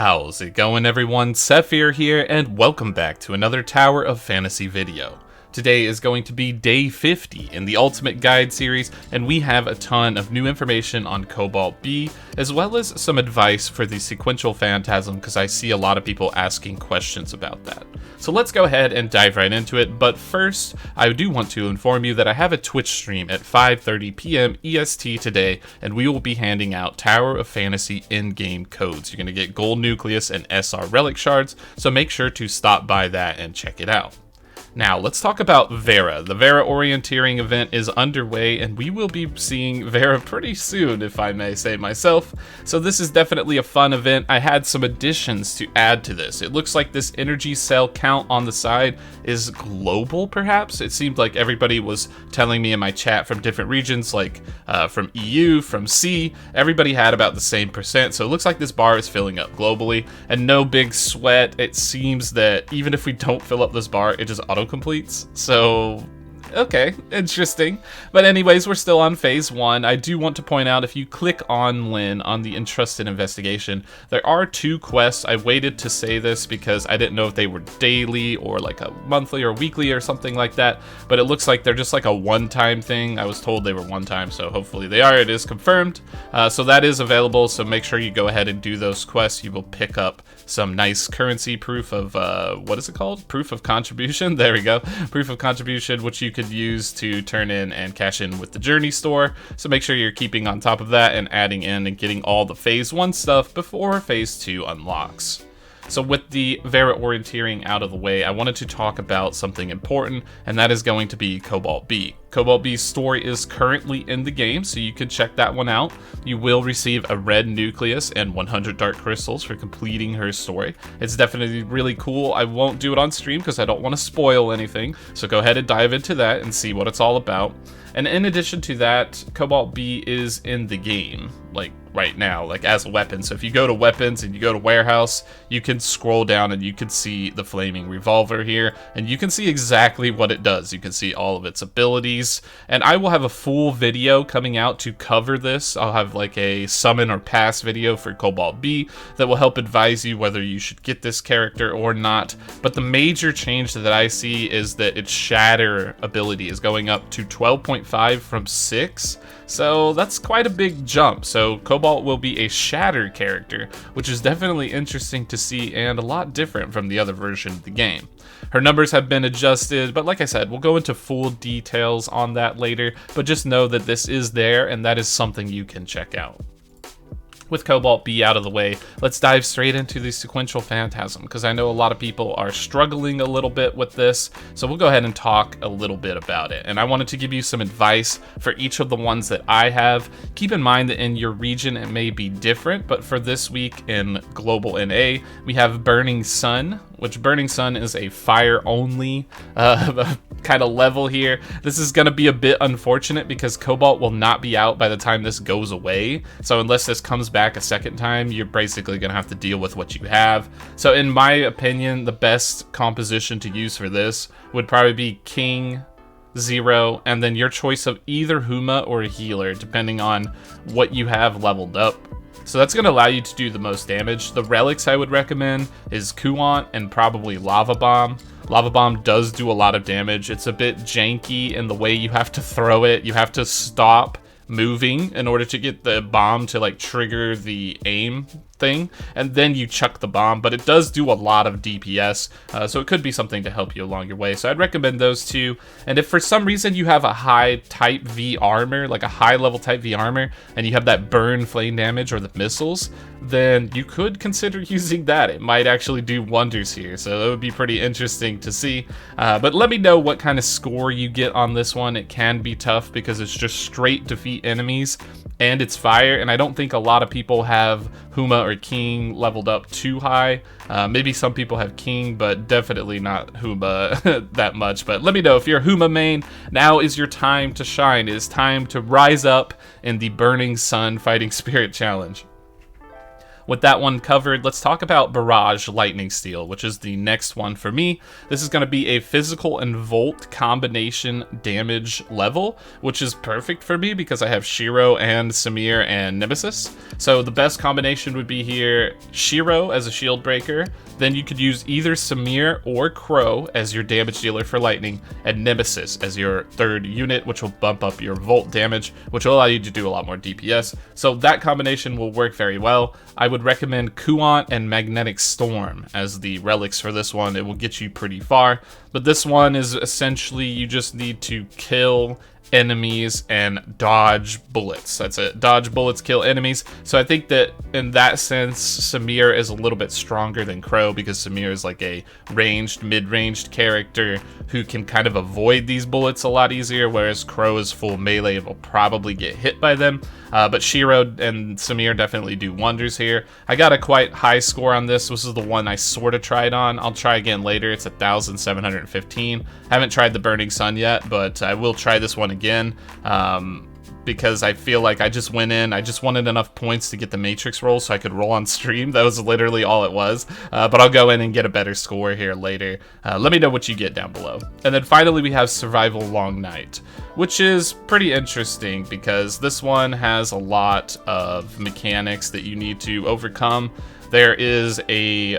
How's it going, everyone? Sethphir here, and welcome back to another Tower of Fantasy video. Today is going to be day 50 in the Ultimate Guide series, and we have a ton of new information on Cobalt B, as well as some advice for the Sequential Phantasm, because I see a lot of people asking questions about that. So let's go ahead and dive right into it, but first, I do want to inform you that I have a Twitch stream at 5:30 p.m. EST today, and we will be handing out Tower of Fantasy in-game codes. You're going to get Gold Nucleus and SR Relic Shards, so make sure to stop by that and check it out. Now, let's talk about Vera. The Vera Orienteering event is underway, and we will be seeing Vera pretty soon, if I may say myself. So this is definitely a fun event. I had some additions to add to this. It looks like this energy cell count on the side is global, perhaps? It seemed like everybody was telling me in my chat from different regions, like from EU, from C, everybody had about the same percent. So it looks like this bar is filling up globally, and no big sweat. It seems that even if we don't fill up this bar, it just auto-completes. So okay, interesting. But anyways, we're still on phase 1. I do want to point out, if you click on Lynn on the Entrusted Investigation, there are 2 quests. I waited to say this because I didn't know if they were daily or like a monthly or weekly or something like that, but it looks like they're just like a one-time thing. I was told they were one-time, so hopefully they are. It is confirmed. So that is available, so make sure you go ahead and do those quests. You will pick up some nice currency proof of, what is it called? Proof of contribution? There we go. Proof of contribution, which you could use to turn in and cash in with the Journey store. So make sure you're keeping on top of that and adding in and getting all the phase 1 stuff before phase 2 unlocks. So with the Vera Orienteering out of the way, I wanted to talk about something important, and that is going to be Cobalt B. Cobalt B's story is currently in the game, so you can check that one out. You will receive a red nucleus and 100 dark crystals for completing her story. It's definitely really cool. I won't do it on stream because I don't want to spoil anything, so go ahead and dive into that and see what it's all about. And in addition to that, Cobalt B is in the game, like right now, like as a weapon. So if you go to weapons and you go to warehouse, you can scroll down and you can see the flaming revolver here, and you can see exactly what it does. You can see all of its abilities, and I will have a full video coming out to cover this. I'll have like a summon or pass video for Cobalt B that will help advise you whether you should get this character or not. But the major change that I see is that its shatter ability is going up to 12.5 from 6. So that's quite a big jump. So Cobalt will be a shatter character, which is definitely interesting to see and a lot different from the other version of the game. Her numbers have been adjusted, but like I said, we'll go into full details on that later, but just know that this is there and that is something you can check out. With Cobalt B out of the way, let's dive straight into the Sequential Phantasm, because I know a lot of people are struggling a little bit with this, so we'll go ahead and talk a little bit about it. And I wanted to give you some advice for each of the ones that I have. Keep in mind that in your region it may be different, but for this week in Global NA, we have Burning Sun, which Burning Sun is a fire-only kind of level here. This is going to be a bit unfortunate because Cobalt will not be out by the time this goes away. So unless this comes back a second time, you're basically going to have to deal with what you have. So in my opinion, the best composition to use for this would probably be King, Zero, and then your choice of either Huma or a healer, depending on what you have leveled up. So that's going to allow you to do the most damage. The relics I would recommend is Kuant and probably Lava Bomb. Lava Bomb does do a lot of damage. It's a bit janky in the way you have to throw it. You have to stop moving in order to get the bomb to like trigger the aim thing, and then you chuck the bomb, but it does do a lot of DPS, so it could be something to help you along your way. So I'd recommend those 2. And if for some reason you have a high type V armor, like a high level type V armor, and you have that burn flame damage or the missiles, then you could consider using that. It might actually do wonders here, so it would be pretty interesting to see. But let me know what kind of score you get on this one. It can be tough because it's just straight defeat enemies and it's fire, and I don't think a lot of people have Huma or King leveled up too high. Maybe some people have King, but definitely not Huma that much. But let me know if you're a Huma main. Now is your time to shine. It is time to rise up in the Burning Sun Fighting Spirit Challenge. With that one covered, let's talk about Barrage Lightning Steel, which is the next one for me. This is going to be a physical and volt combination damage level, which is perfect for me because I have Shiro and Samir and Nemesis. So the best combination would be here Shiro as a shield breaker, then you could use either Samir or Crow as your damage dealer for lightning, and Nemesis as your third unit, which will bump up your volt damage, which will allow you to do a lot more DPS. So that combination will work very well. I would recommend Kuant and Magnetic Storm as the relics for this one. It will get you pretty far, but this one is essentially you just need to kill enemies and dodge bullets. That's it. Dodge bullets, kill enemies. So I think that in that sense, Samir is a little bit stronger than Crow because Samir is like a ranged, mid-ranged character who can kind of avoid these bullets a lot easier, whereas Crow is full melee and will probably get hit by them. But Shiro and Samir definitely do wonders here. I got a quite high score on this. This is the one I sort of tried on. I'll try again later. It's 1,715. Haven't tried the Burning Sun yet, but I will try this one again. Because I feel like I just went in, I just wanted enough points to get the Matrix roll so I could roll on stream. That was literally all it was. But I'll go in and get a better score here later. Let me know what you get down below. And then finally we have Survival Long Night, which is pretty interesting because this one has a lot of mechanics that you need to overcome. There is a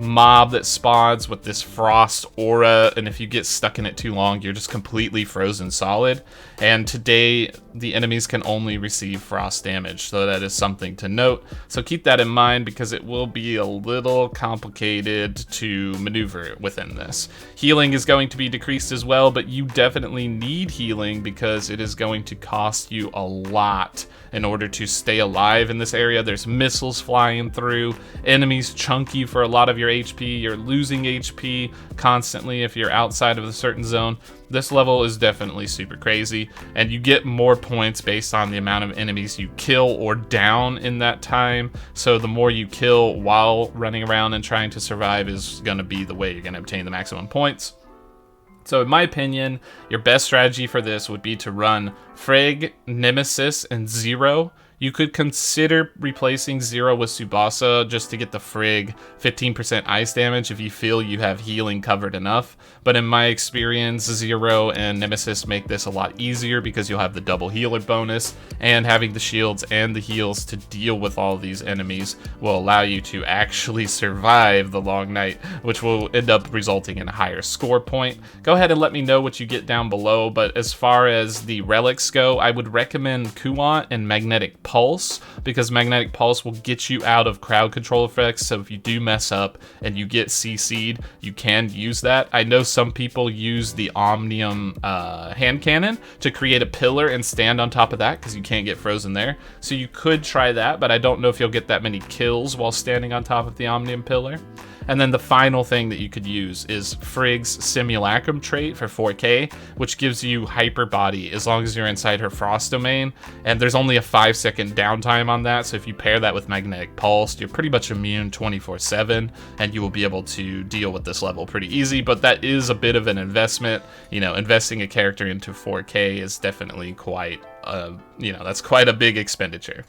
mob that spawns with this frost aura, and if you get stuck in it too long, you're just completely frozen solid. And today the enemies can only receive frost damage, so that is something to note. So keep that in mind because it will be a little complicated to maneuver within this. Healing is going to be decreased as well, but you definitely need healing because it is going to cost you a lot in order to stay alive in this area. There's missiles flying through, enemies chunky for a lot of your HP, you're losing HP constantly if you're outside of a certain zone. This level is definitely super crazy, and you get more points based on the amount of enemies you kill or down in that time. So the more you kill while running around and trying to survive is going to be the way you're going to obtain the maximum points. So in my opinion, your best strategy for this would be to run Frigg, Nemesis, and Zero. You could consider replacing Zero with Tsubasa just to get the Frigg 15% ice damage if you feel you have healing covered enough. But in my experience, Zero and Nemesis make this a lot easier because you'll have the double healer bonus, and having the shields and the heals to deal with all these enemies will allow you to actually survive the long night, which will end up resulting in a higher score point. Go ahead and let me know what you get down below, but as far as the relics go, I would recommend Kuant and Magnetic Pulse, because Magnetic Pulse will get you out of crowd control effects, so if you do mess up and you get CC'd, you can use that. I know some people use the Omnium hand cannon to create a pillar and stand on top of that because you can't get frozen there, so you could try that, but I don't know if you'll get that many kills while standing on top of the Omnium pillar. And then the final thing that you could use is Frigg's Simulacrum trait for 4K, which gives you Hyper Body as long as you're inside her Frost domain. And there's only a 5-second downtime on that, so if you pair that with Magnetic Pulse, you're pretty much immune 24/7, and you will be able to deal with this level pretty easy. But that is a bit of an investment. You know, investing a character into 4K is definitely quite, that's quite a big expenditure.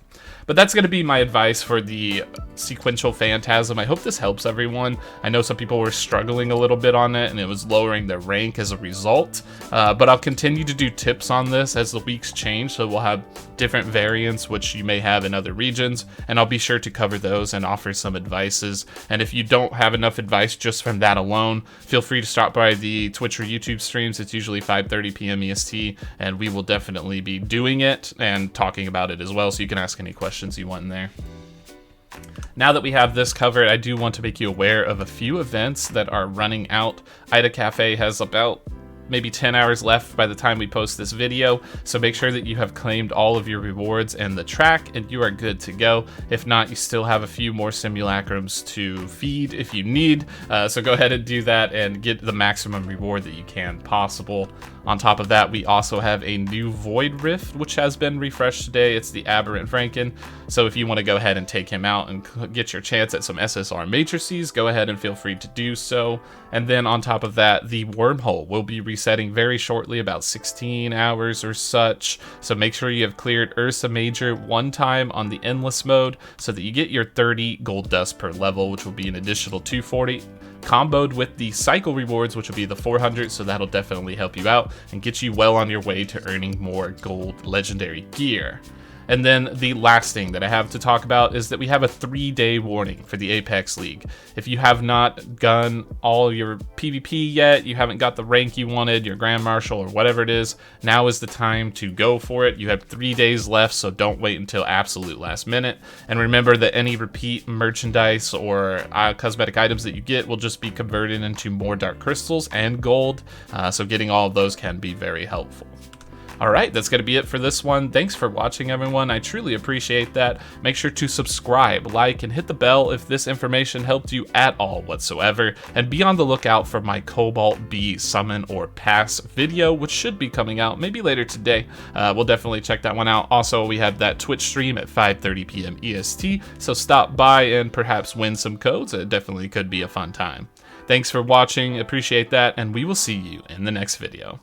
But that's going to be my advice for the Sequential Phantasm. I hope this helps everyone. I know some people were struggling a little bit on it, and it was lowering their rank as a result. But I'll continue to do tips on this as the weeks change, so we'll have different variants, which you may have in other regions, and I'll be sure to cover those and offer some advices. And if you don't have enough advice just from that alone, feel free to stop by the Twitch or YouTube streams. It's usually 5:30 p.m. EST, and we will definitely be doing it and talking about it as well, so you can ask any questions you want in there. Now that we have this covered, I do want to make you aware of a few events that are running out. Aida Cafe has about maybe 10 hours left by the time we post this video, so make sure that you have claimed all of your rewards and the track and you are good to go. If not, you still have a few more simulacrums to feed if you need, so go ahead and do that and get the maximum reward that you can possible. On top of that, we also have a new Void Rift, which has been refreshed today. It's the Aberrant Franken. So if you want to go ahead and take him out and get your chance at some SSR matrices, go ahead and feel free to do so. And then on top of that, the Wormhole will be resetting very shortly, about 16 hours or such. So make sure you have cleared Ursa Major one time on the Endless mode so that you get your 30 gold dust per level, which will be an additional 240. Comboed with the cycle rewards, which will be the 400, so that'll definitely help you out and get you well on your way to earning more gold legendary gear. And then the last thing that I have to talk about is that we have a 3-day warning for the Apex League. If you have not done all your PvP yet, you haven't got the rank you wanted, your Grand Marshal or whatever it is, now is the time to go for it. You have 3 days left, so don't wait until absolute last minute. And remember that any repeat merchandise or cosmetic items that you get will just be converted into more dark crystals and gold, so getting all of those can be very helpful. Alright, that's going to be it for this one. Thanks for watching, everyone. I truly appreciate that. Make sure to subscribe, like, and hit the bell if this information helped you at all whatsoever. And be on the lookout for my Cobalt B summon or pass video, which should be coming out maybe later today. We'll definitely check that one out. Also, we have that Twitch stream at 5:30 p.m. EST, so stop by and perhaps win some codes. It definitely could be a fun time. Thanks for watching, appreciate that, and we will see you in the next video.